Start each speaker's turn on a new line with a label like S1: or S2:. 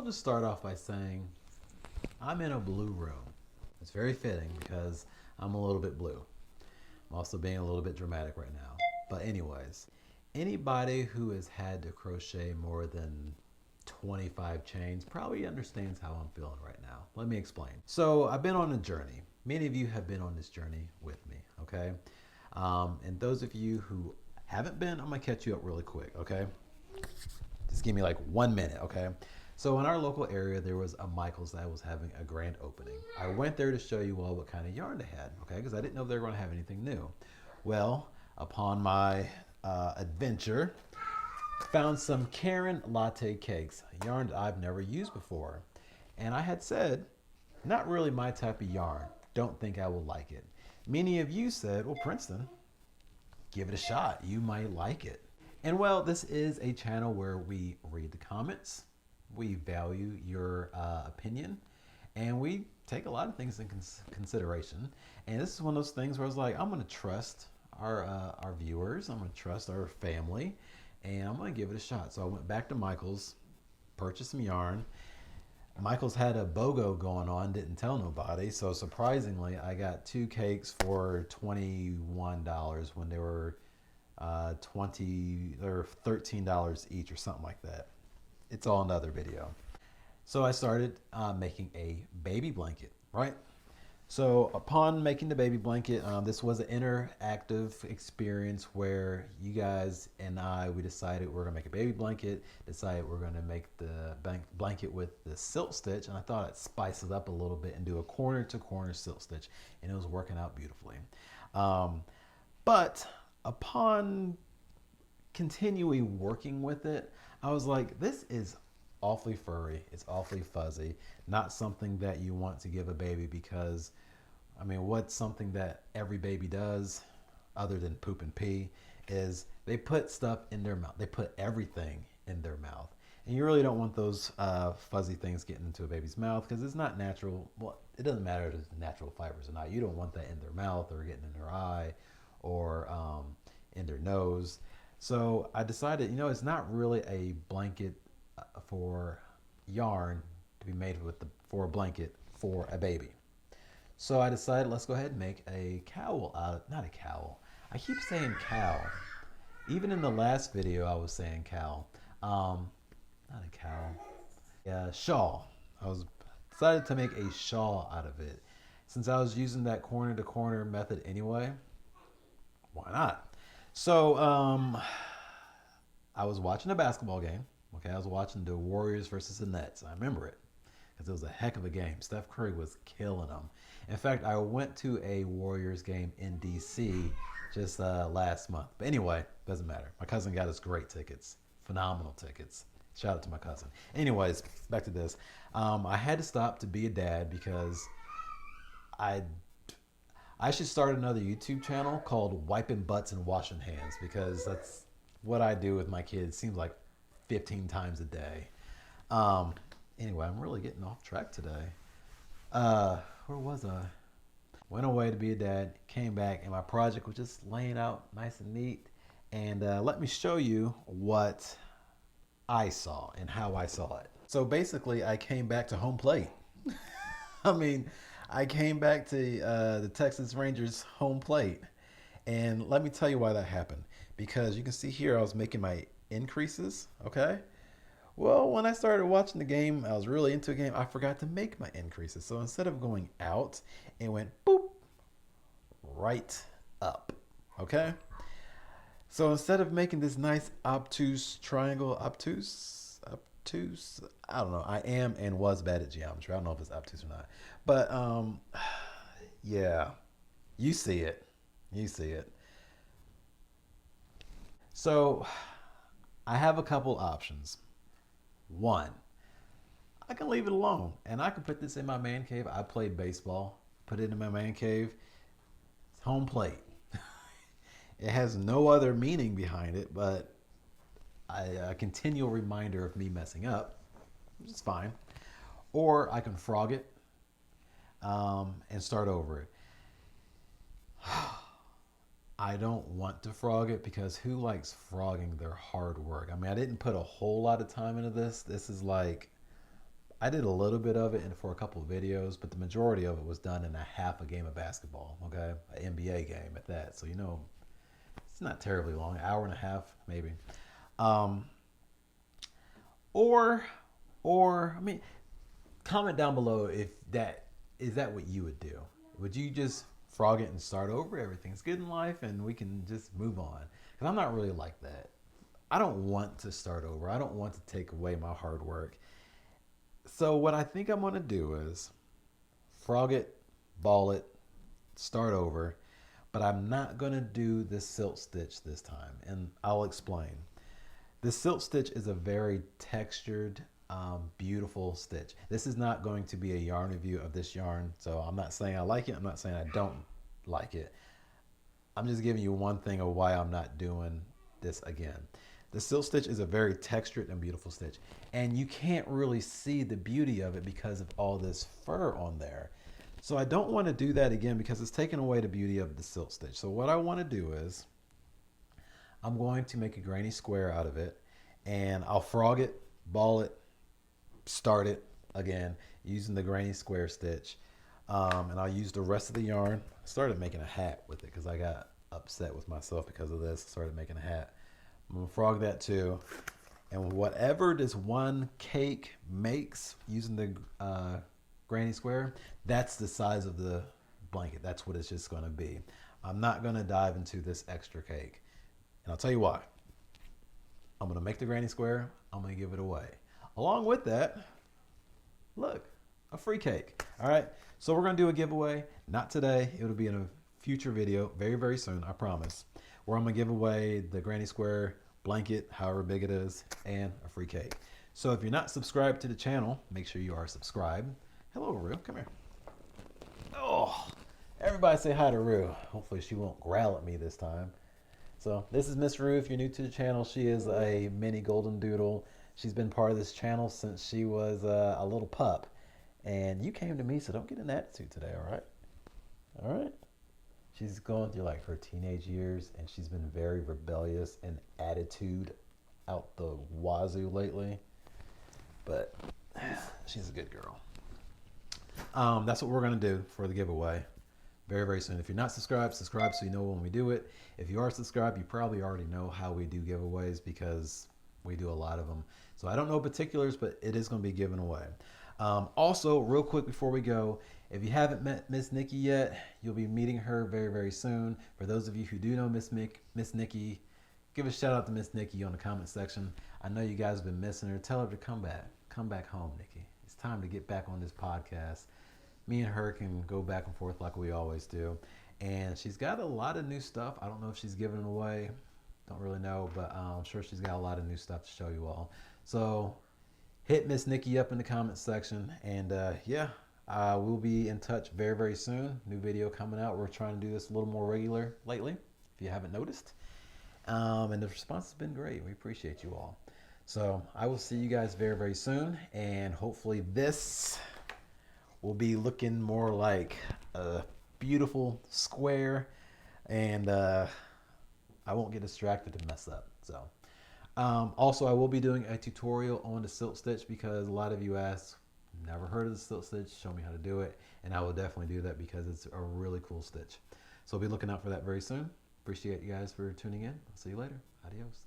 S1: just start off by saying I'm in a blue room. It's very fitting because I'm a little bit blue. I'm also being a little bit dramatic right now. But anyways, anybody who has had to crochet more than 25 chains probably understands how I'm feeling right now. Let me explain. So I've been on a journey. Many of you have been on this journey with me, okay? And those of you who haven't been, I'm gonna catch you up really quick, okay? Just give me like 1 minute, okay? So in our local area, there was a Michael's that was having a grand opening. I went there to show you all what kind of yarn they had, okay? Because I didn't know they were going to have anything new. Well, upon my adventure, found some Karen latte cakes, a yarn that I've never used before. And I had said, not really my type of yarn. Don't think I will like it. Many of you said, well, Princeton, give it a shot. You might like it. And well, this is a channel where we read the comments, we value your opinion, and we take a lot of things in consideration. And this is one of those things where I was like, I'm going to trust our viewers, I'm going to trust our family, and I'm going to give it a shot. So I went back to Michael's, purchased some yarn. Michael's had a BOGO going on, didn't tell nobody. So surprisingly, I got 2 cakes for $21 when they were $20 or $13 each or something like that. It's all another video. So I started making a baby blanket, right? So upon making the baby blanket, this was an interactive experience where you guys and we decided we're gonna make a baby blanket, decided we're gonna make the blanket with the silk stitch, and I thought I'd spice it up a little bit and do a corner to corner silk stitch, and it was working out beautifully. But upon continuing working with it, I was like, this is awfully furry, it's awfully fuzzy, not something that you want to give a baby, because I mean, what's something that every baby does other than poop and pee is they put stuff in their mouth. They put everything in their mouth, and you really don't want those fuzzy things getting into a baby's mouth, because it's not natural. Well, it doesn't matter if it's natural fibers or not. You don't want that in their mouth or getting in their eye or in their nose. So I decided, you know, it's not really a blanket for yarn to be made with for a blanket for a baby. So I decided, let's go ahead and make a cowl out of, not a cowl. I keep saying cowl. Even in the last video, I was saying cowl. Not a cowl. Yeah, shawl. I was decided to make a shawl out of it. Since I was using that corner to corner method anyway, why not? So I was watching a basketball game. Okay, I was watching the Warriors versus the Nets. I remember it because it was a heck of a game. Steph Curry was killing them. In fact, I went to a Warriors game in DC just last month. But anyway, doesn't matter. My cousin got us great tickets, phenomenal tickets. Shout out to my cousin. Anyways, back to this. I had to stop to be a dad because I should start another YouTube channel called Wiping Butts and Washing Hands, because that's what I do with my kids. Seems like 15 times a day. Anyway, I'm really getting off track today. Where was I? Went away to be a dad, came back, and my project was just laying out nice and neat. And let me show you what I saw and how I saw it. So basically, I came back to home plate. I mean, I came back to the Texas Rangers home plate. And let me tell you why that happened. Because you can see here, I was making my increases, okay? Well, when I started watching the game, I was really into the game, I forgot to make my increases. So instead of going out, it went boop, right up, okay? So instead of making this nice obtuse triangle, obtuse, I don't know. I am and was bad at geometry. I don't know if it's obtuse or not. But yeah, you see it. You see it. So I have a couple options. One, I can leave it alone and I can put this in my man cave. I play baseball, put it in my man cave. It's home plate. It has no other meaning behind it, but a continual reminder of me messing up, which is fine. Or I can frog it and start over it. I don't want to frog it because who likes frogging their hard work? I mean, I didn't put a whole lot of time into this. This is like I did a little bit of it for a couple of videos, but the majority of it was done in a half a game of basketball, okay? An NBA game at that. So, it's not terribly long, an hour and a half, maybe. Um, or, I mean, comment down below if that what you would do. Would you just frog it and start over? Everything's good in life and we can just move on. Because I'm not really like that. I don't want to start over. I don't want to take away my hard work. So what I think I'm going to do is frog it, ball it, start over. But I'm not going to do the silk stitch this time. And I'll explain. The silk stitch is a very textured, beautiful stitch. This is not going to be a yarn review of this yarn. So I'm not saying I like it. I'm not saying I don't like it. I'm just giving you one thing of why I'm not doing this again. The silk stitch is a very textured and beautiful stitch. And you can't really see the beauty of it because of all this fur on there. So I don't want to do that again because it's taking away the beauty of the silk stitch. So what I want to do is I'm going to make a granny square out of it and I'll frog it, ball it, start it again using the granny square stitch. And I'll use the rest of the yarn. I started making a hat with it because I got upset with myself because of this. I started making a hat. I'm going to frog that too. And whatever this one cake makes using the granny square, that's the size of the blanket. That's what it's just going to be. I'm not going to dive into this extra cake. And I'll tell you why. I'm going to make the granny square. I'm going to give it away. Along with that, look, a free cake. All right. So we're going to do a giveaway. Not today. It'll be in a future video very, very soon. I promise. Where I'm going to give away the granny square blanket, however big it is, and a free cake. So if you're not subscribed to the channel, make sure you are subscribed. Hello, Rue. Come here. Oh, everybody say hi to Rue. Hopefully she won't growl at me this time. So this is Miss Rue. If you're new to the channel, she is a mini golden doodle. She's been part of this channel since she was a little pup. And you came to me, so don't get an attitude today, all right? All right? She's going through like her teenage years, and she's been very rebellious and attitude out the wazoo lately. But she's a good girl. That's what we're going to do for the giveaway very, very soon. If you're not subscribed, subscribe so you know when we do it. If you are subscribed, you probably already know how we do giveaways because we do a lot of them. So I don't know particulars, but it is going to be given away. Also, real quick before we go, if you haven't met Miss Nikki yet, you'll be meeting her very, very soon. For those of you who do know Miss Nikki, give a shout out to Miss Nikki on the comment section. I know you guys have been missing her. Tell her to come back. Come back home, Nikki. It's time to get back on this podcast. Me and her can go back and forth like we always do. And she's got a lot of new stuff. I don't know if she's giving it away. Don't really know, but I'm sure she's got a lot of new stuff to show you all. So hit Miss Nikki up in the comment section. And yeah, we'll be in touch very, very soon. New video coming out. We're trying to do this a little more regular lately, if you haven't noticed. And the response has been great. We appreciate you all. So I will see you guys very, very soon. And hopefully this will be looking more like a beautiful square. And I won't get distracted and mess up. So also I will be doing a tutorial on the silk stitch because a lot of you asked, never heard of the silk stitch, show me how to do it. And I will definitely do that because it's a really cool stitch. So I'll be looking out for that very soon. Appreciate you guys for tuning in. I'll see you later. Adios.